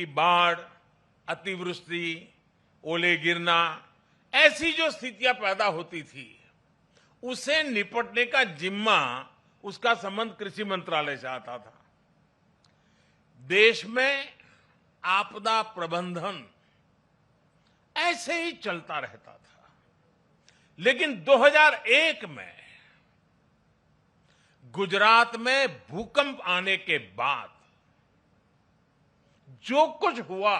की बाढ़, अतिवृष्टि, ओले गिरना, ऐसी जो स्थितियां पैदा होती थी, उसे निपटने का जिम्मा, उसका संबंध कृषि मंत्रालय से आता था। देश में आपदा प्रबंधन ऐसे ही चलता रहता था। लेकिन 2001 में गुजरात में भूकंप आने के बाद जो कुछ हुआ,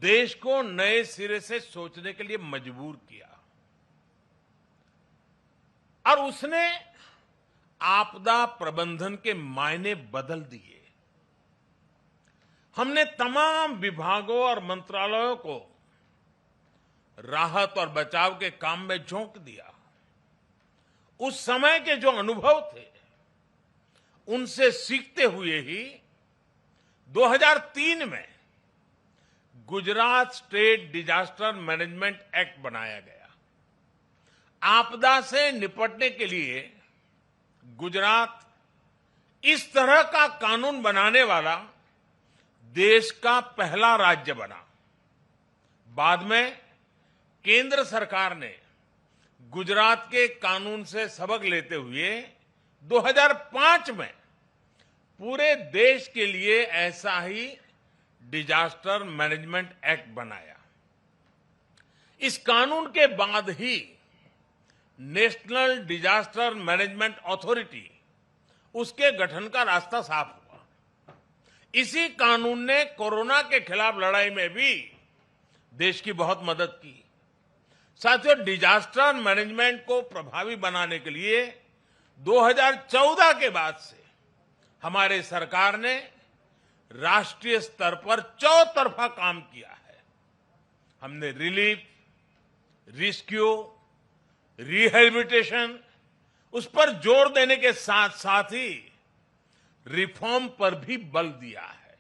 देश को नए सिरे से सोचने के लिए मजबूर किया और उसने आपदा प्रबंधन के मायने बदल दिए। हमने तमाम विभागों और मंत्रालयों को राहत और बचाव के काम में झोंक दिया। उस समय के जो अनुभव थे, उनसे सीखते हुए ही 2003 में Gujarat state disaster management act बनाया गया। आपदा से निपटने के लिए गुजरात इस तरह का कानून बनाने वाला देश का पहला राज्य बना। बाद में केंद्र सरकार ने गुजरात के कानून से सबक लेते हुए 2005 में पूरे देश के लिए ऐसा ही डिजास्टर मैनेजमेंट एक्ट बनाया। इस कानून के बाद ही नेशनल डिजास्टर मैनेजमेंट अथॉरिटी, उसके गठन का रास्ता साफ हुआ। इसी कानून ने कोरोना के खिलाफ लड़ाई में भी देश की बहुत मदद की। साथियों, डिजास्टर मैनेजमेंट को प्रभावी बनाने के लिए 2014 के बाद से हमारे सरकार ने राष्ट्रीय स्तर पर चौतरफा काम किया है। हमने रिलीफ, रेस्क्यू, रिहेबिलिटेशन, उस पर जोर देने के साथ साथ ही रिफॉर्म पर भी बल दिया है।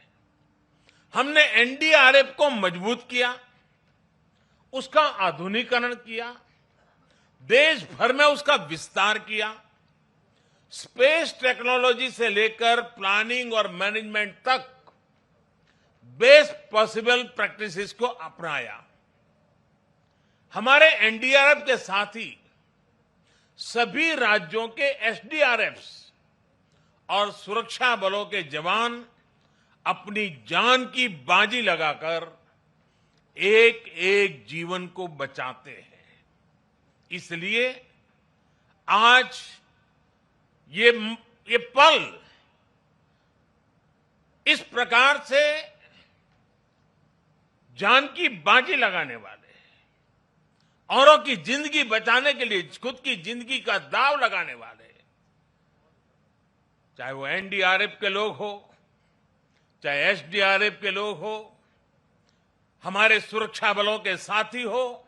हमने एनडीआरएफ को मजबूत किया, उसका आधुनिकीकरण किया, देश भर में उसका विस्तार किया। स्पेस टेक्नोलॉजी से लेकर प्लानिंग और मैनेजमेंट तक बेस्ट पॉसिबल प्रैक्टिसेस को अपनाया। हमारे एनडीआरएफ के साथ ही सभी राज्यों के एसडीआरएफ्स और सुरक्षा बलों के जवान अपनी जान की बाजी लगाकर एक एक जीवन को बचाते हैं। इसलिए आज ये पल इस प्रकार से जान की बाजी लगाने वाले, औरों की जिंदगी बचाने के लिए खुद की जिंदगी का दांव लगाने वाले, चाहे वो एनडीआरएफ के लोग हो, चाहे एसडीआरएफ के लोग हो, हमारे सुरक्षा बलों के साथी हो,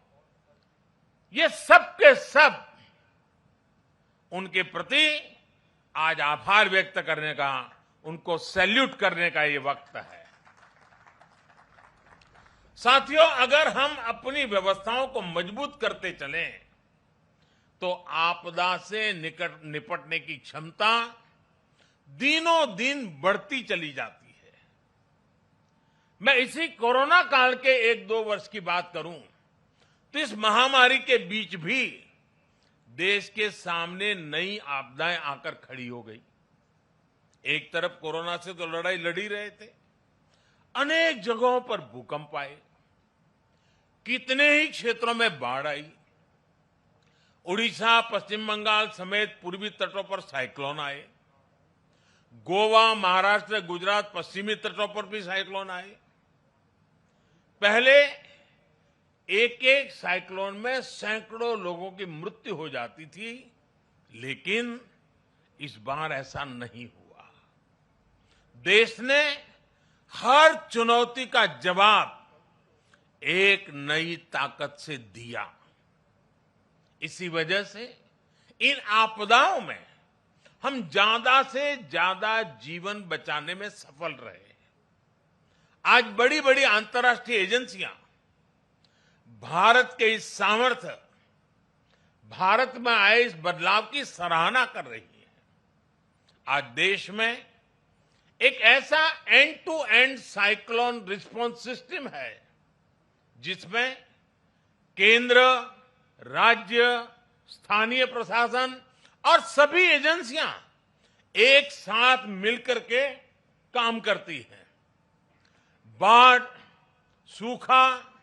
ये सब के सब उनके प्रति आज आभार व्यक्त करने का, उनको सैल्यूट करने का ये वक्त है। साथियों, अगर हम अपनी व्यवस्थाओं को मजबूत करते चलें तो आपदा से निपटने की क्षमता दिनों दिन बढ़ती चली जाती है। मैं इसी कोरोना काल के 1-2 वर्ष की बात करूं तो इस महामारी के बीच भी देश के सामने नई आपदाएं आकर खड़ी हो गई। एक तरफ कोरोना से तो लड़ाई लड़ ही रहे थे, अनेक जगहों पर भूकंप आए, कितने ही क्षेत्रों में बाढ़ आई, उड़ीसा, पश्चिम बंगाल समेत पूर्वी तटों पर साइक्लोन आए, गोवा, महाराष्ट्र, गुजरात, पश्चिमी तटों पर भी साइक्लोन आए। पहले एक एक साइक्लोन में सैकड़ों लोगों की मृत्यु हो जाती थी, लेकिन इस बार ऐसा नहीं हुआ। देश ने हर चुनौती का जवाब एक नई ताकत से दिया। इसी वजह से इन आपदाओं में हम ज्यादा से ज्यादा जीवन बचाने में सफल रहे। आज बड़ी बड़ी अंतर्राष्ट्रीय एजेंसियां भारत के इस सामर्थ्य, भारत में आए इस बदलाव की सराहना कर रही है। आज देश में एक ऐसा end to end cyclone response system है जिसमें केंद्र, राज्य, स्थानीय प्रशासन और सभी एजेंसियां एक साथ मिलकर के काम करती हैं। बाढ़, सूखा,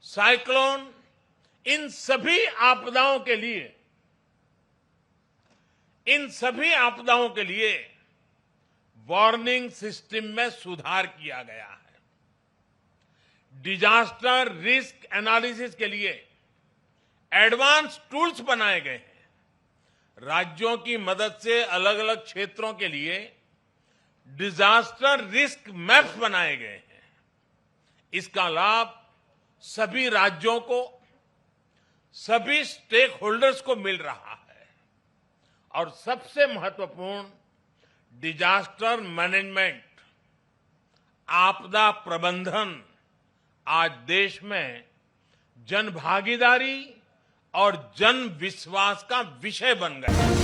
साइक्लोन, इन सभी आपदाओं के लिए वार्निंग सिस्टम में सुधार किया गया है। डिजास्टर रिस्क एनालिसिस के लिए एडवांस टूल्स बनाए गए हैं। राज्यों की मदद से अलग अलग क्षेत्रों के लिए डिजास्टर रिस्क मैप्स बनाए गए हैं। इसका लाभ सभी राज्यों को, सभी स्टेक होल्डर्स को मिल रहा है। और सबसे महत्वपूर्ण, डिजास्टर मैनेजमेंट, आपदा प्रबंधन आज देश में जन भागीदारी और जन विश्वास का विषय बन गया है।